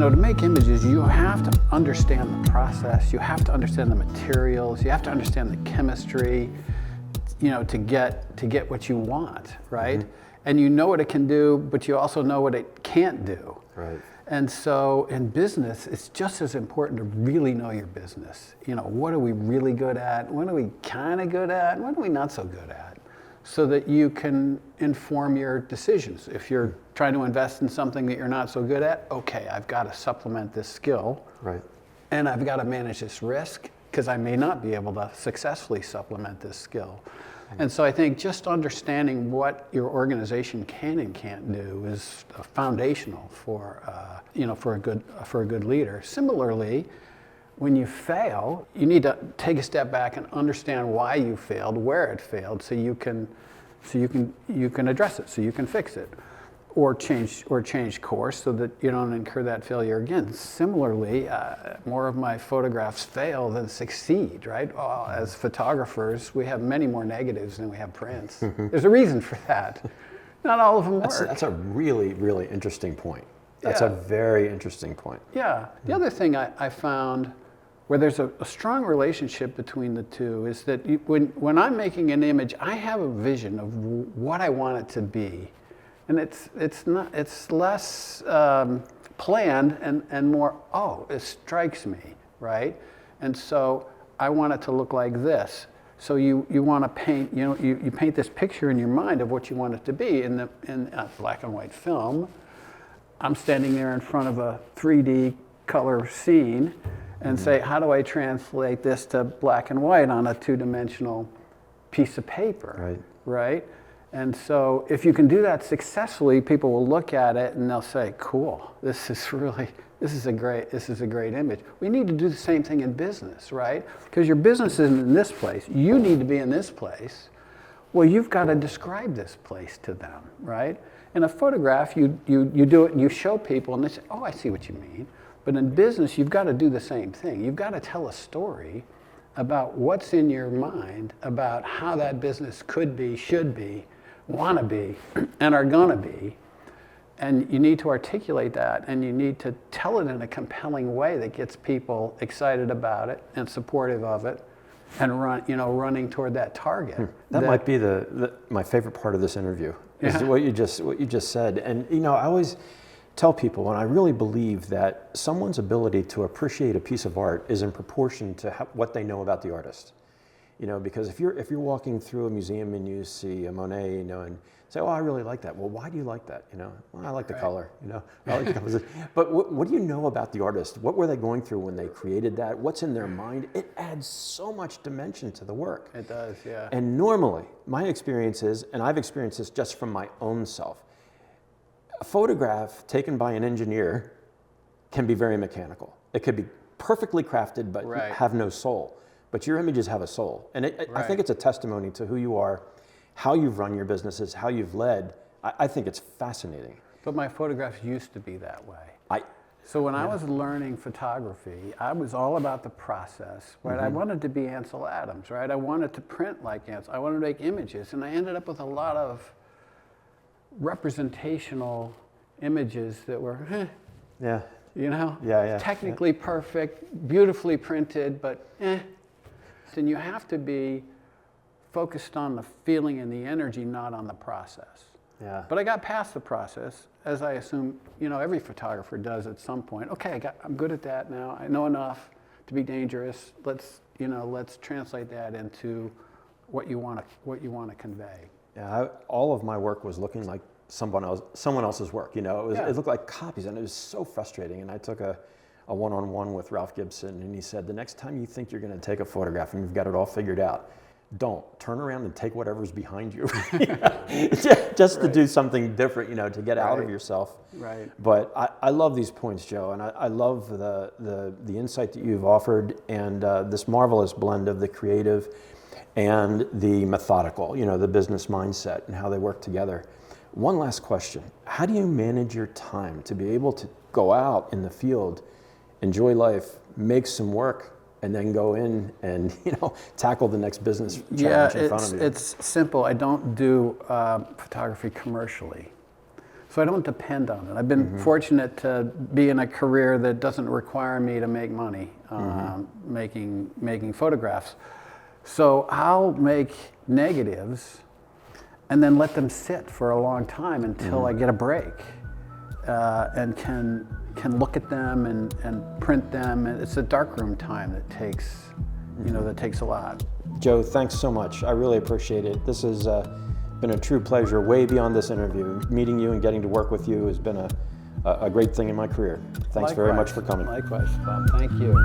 to make images, you have to understand the process, you have to understand the materials, you have to understand the chemistry, to get what you want, right? Mm-hmm. And you know what it can do, but you also know what it can't do. Right. And so in business, it's just as important to really know your business. What are we really good at? What are we kind of good at? What are we not so good at? So that you can inform your decisions. If you're trying to invest in something that you're not so good at, okay, I've got to supplement this skill. Right. And I've got to manage this risk because I may not be able to successfully supplement this skill. And so I think just understanding what your organization can and can't do is foundational for a good leader. Similarly, when you fail, you need to take a step back and understand why you failed, where it failed, so you can address it, so you can fix it, or change course so that you don't incur that failure again. Similarly, more of my photographs fail than succeed, right? As photographers, we have many more negatives than we have prints. There's a reason for that. Not all of them work. That's a really, really interesting point. That's a very interesting point. Yeah. The other thing I found where there's a strong relationship between the two is that when I'm making an image, I have a vision of what I want it to be. And it's less planned and more, it strikes me, right? And so I want it to look like this. So you want to paint, you paint this picture in your mind of what you want it to be. In a black and white film, I'm standing there in front of a 3D color scene and say, how do I translate this to black and white on a two-dimensional piece of paper, right? And so if you can do that successfully, people will look at it and they'll say, cool, this is a great image. We need to do the same thing in business, right? Because your business isn't in this place. You need to be in this place. Well, you've got to describe this place to them, right? In a photograph, you do it and you show people and they say, oh, I see what you mean. But in business, you've got to do the same thing. You've got to tell a story about what's in your mind, about how that business could be, should be, want to be, and are going to be. And you need to articulate that, and you need to tell it in a compelling way that gets people excited about it and supportive of it, and running toward that target. That might be my favorite part of this interview. Is what you just said. And I always tell people, and I really believe that someone's ability to appreciate a piece of art is in proportion to what they know about the artist. Because if you're walking through a museum and you see a Monet, and say, oh, I really like that. Well, why do you like that? Well, I like the color. I like the composition. But what do you know about the artist? What were they going through when they created that? What's in their mind? It adds so much dimension to the work. It does, yeah. And normally, my experience is, and I've experienced this just from my own self, a photograph taken by an engineer can be very mechanical. It could be perfectly crafted, but have no soul. But your images have a soul. And I think it's a testimony to who you are, how you've run your businesses, how you've led. I think it's fascinating. But my photographs used to be that way. So when I was learning photography, I was all about the process, right? I wanted to be Ansel Adams, right? I wanted to print like Ansel. I wanted to make images. And I ended up with a lot of representational images that were, technically perfect, beautifully printed, but And you have to be focused on the feeling and the energy, not on the process. Yeah. But I got past the process, as I assume every photographer does at some point. Okay, I'm good at that now. I know enough to be dangerous. Let's translate that into what you want to convey. Yeah, all of my work was looking like someone else's work. It looked like copies, and it was so frustrating. And I took a one-on-one with Ralph Gibson, and he said, the next time you think you're going to take a photograph and you've got it all figured out, don't turn around and take whatever's behind you, just to do something different, to get out of yourself. Right. But I love these points, Joe, and I love the insight that you've offered, and this marvelous blend of the creative and the methodical, the business mindset and how they work together. One last question: how do you manage your time to be able to go out in the field, enjoy life, make some work, and then go in and tackle the next business challenge in front of you? It's simple. I don't do photography commercially. So I don't depend on it. I've been fortunate to be in a career that doesn't require me to make money making photographs. So I'll make negatives and then let them sit for a long time until I get a break and can look at them and print them. And it's a darkroom time that takes, that takes a lot. Joe, thanks so much. I really appreciate it. This has been a true pleasure way beyond this interview. Meeting you and getting to work with you has been a great thing in my career. Thanks very much for coming. Likewise, Bob. Thank you.